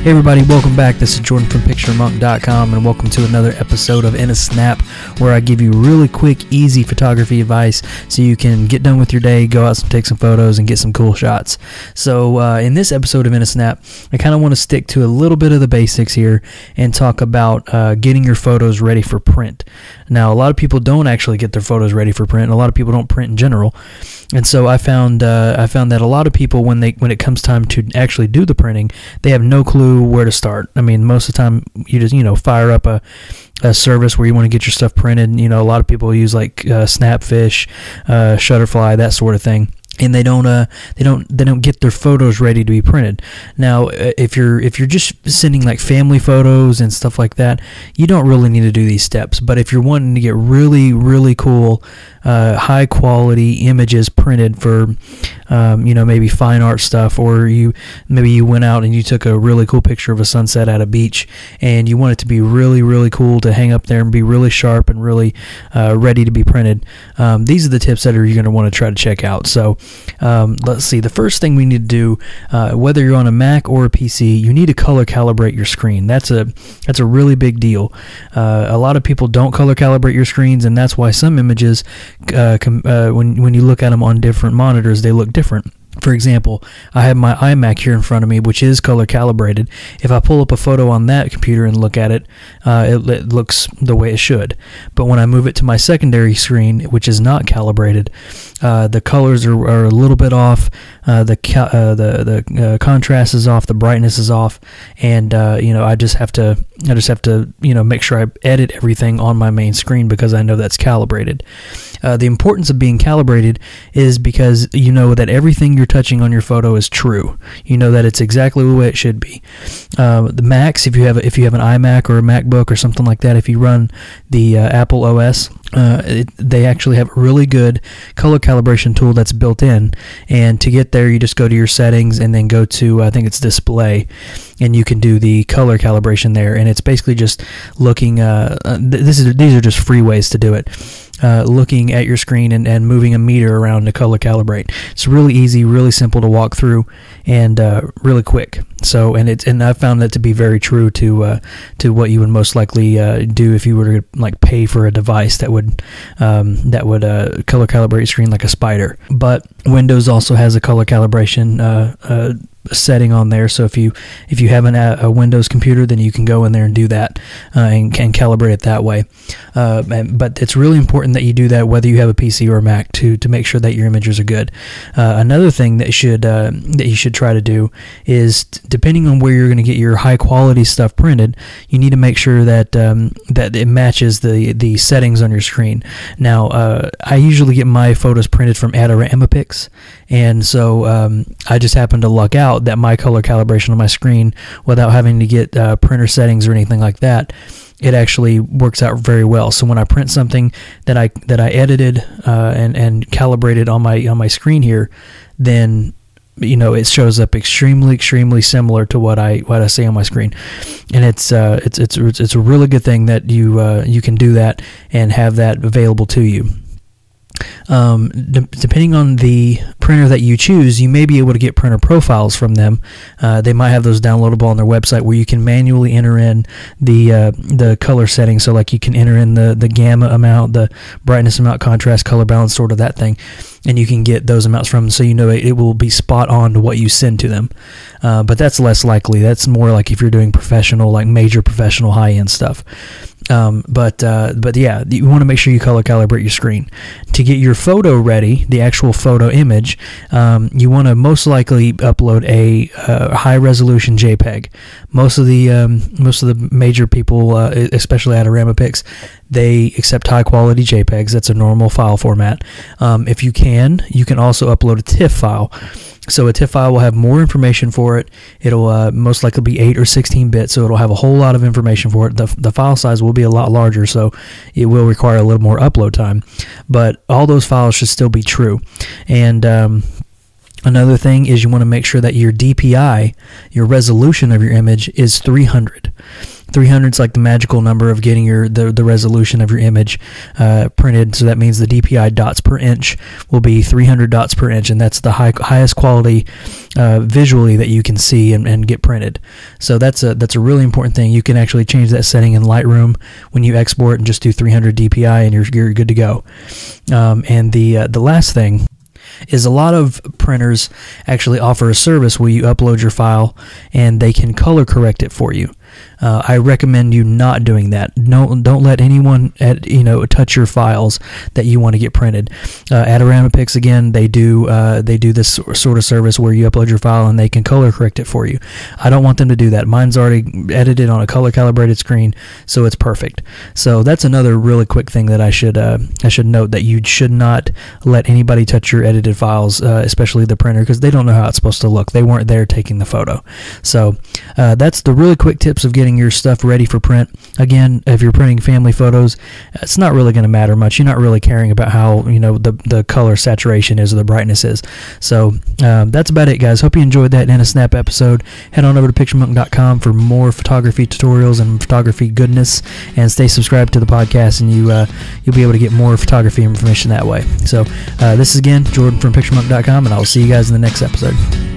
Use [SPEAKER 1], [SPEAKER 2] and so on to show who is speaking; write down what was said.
[SPEAKER 1] Hey everybody, welcome back. This is Jordan from PictureMonk.com, and welcome to another episode of In a Snap, where I give you really quick, easy photography advice so you can get done with your day, go out and take some photos, and get some cool shots. So in this episode of In a Snap, I kind of want to stick to a little bit of the basics here and talk about getting your photos ready for print. Now, a lot of people don't actually get their photos ready for print, and a lot of people don't print in general. And so I found that a lot of people, when it comes time to actually do the printing, they have no clue where to start. I mean, most of the time you just fire up a service where you want to get your stuff printed. A lot of people use like Snapfish, Shutterfly, that sort of thing. And they don't get their photos ready to be printed. Now, if you're just sending like family photos and stuff like that, you don't really need to do these steps. But if you're wanting to get really, really cool, high quality images printed for, maybe fine art stuff, or maybe you went out and you took a really cool picture of a sunset at a beach, and you want it to be really, really cool to hang up there and be really sharp and really ready to be printed. These are the tips that you're going to want to try to check out. So let's see. The first thing we need to do, whether you're on a Mac or a PC, you need to color calibrate your screen. That's a really big deal. A lot of people don't color calibrate your screens, and that's why some images, when you look at them on different monitors, they look different. For example, I have my iMac here in front of me, which is color calibrated. If I pull up a photo on that computer and look at it, it looks the way it should. But when I move it to my secondary screen, which is not calibrated, the colors are a little bit off. The contrast is off. The brightness is off, and I just have to make sure I edit everything on my main screen because I know that's calibrated. The importance of being calibrated is because you know that everything you're touching on your photo is true. You know that it's exactly the way it should be. The Macs, if you have an iMac or a MacBook or something like that, if you run the Apple OS, they actually have a really good color calibration tool that's built in. And to get there, you just go to your settings and then go to, I think it's display, and you can do the color calibration there. And it's basically just looking. These are just free ways to do it. Looking at your screen and moving a meter around to color calibrate. It's really easy, really simple to walk through, and really quick. So, and I found that to be very true to what you would most likely do if you were to like pay for a device that would color calibrate your screen like a spider. But Windows also has a color calibration setting on there, so if you have a Windows computer, then you can go in there and do that and calibrate it that way. But it's really important that you do that whether you have a PC or a Mac to make sure that your images are good. Another thing that you should try to do is, depending on where you're going to get your high quality stuff printed, you need to make sure that that it matches the settings on your screen. Now, I usually get my photos printed from Pix, and so I just happen to luck out that my color calibration on my screen, without having to get printer settings or anything like that, it actually works out very well. So when I print something that I edited and calibrated on my screen here, then it shows up extremely similar to what I see on my screen, and it's a really good thing that you can do that and have that available to you. Depending on the printer that you choose, you may be able to get printer profiles from them. They might have those downloadable on their website, where you can manually enter in the color settings. So like you can enter in the gamma amount, the brightness amount, contrast, color balance, sort of that thing, and you can get those amounts from them, so it will be spot on to what you send to them. But that's less likely. That's more like if you're doing professional, like major professional high-end stuff. But yeah, you want to make sure you color calibrate your screen. To get your photo ready, the actual photo image, you want to most likely upload a high resolution JPEG. Most of the major people, especially out of Pix, they accept high quality JPEGs. That's a normal file format. If you can also upload a TIFF file. So a TIFF file will have more information for it. It'll most likely be 8 or 16 bits, so it'll have a whole lot of information for it. The file size will be a lot larger, so it will require a little more upload time. But all those files should still be true. And another thing is, you want to make sure that your DPI, your resolution of your image, is 300. 300 is like the magical number of getting the resolution of your image printed. So that means the DPI dots per inch will be 300 dots per inch, and that's the highest quality visually that you can see and get printed. So that's a really important thing. You can actually change that setting in Lightroom when you export and just do 300 DPI, and you're good to go. And the last thing is a lot of printers actually offer a service where you upload your file and they can color correct it for you. I recommend you not doing that. Don't let anyone touch your files that you want to get printed. Adorama again, they do this sort of service where you upload your file and they can color correct it for you. I don't want them to do that. Mine's already edited on a color calibrated screen, so it's perfect. So that's another really quick thing that I should note, that you should not let anybody touch your edited files, especially the printer, because they don't know how it's supposed to look. They weren't there taking the photo. So that's the really quick tips of getting your stuff ready for print. Again, if you're printing family photos, it's not really going to matter much. You're not really caring about how the color saturation is or the brightness is. So that's about it, guys. Hope you enjoyed that in a snap episode. Head on over to PictureMonk.com for more photography tutorials and photography goodness, and stay subscribed to the podcast, and you'll be able to get more photography information that way. So this is again Jordan from PictureMonk.com, and I will see you guys in the next episode.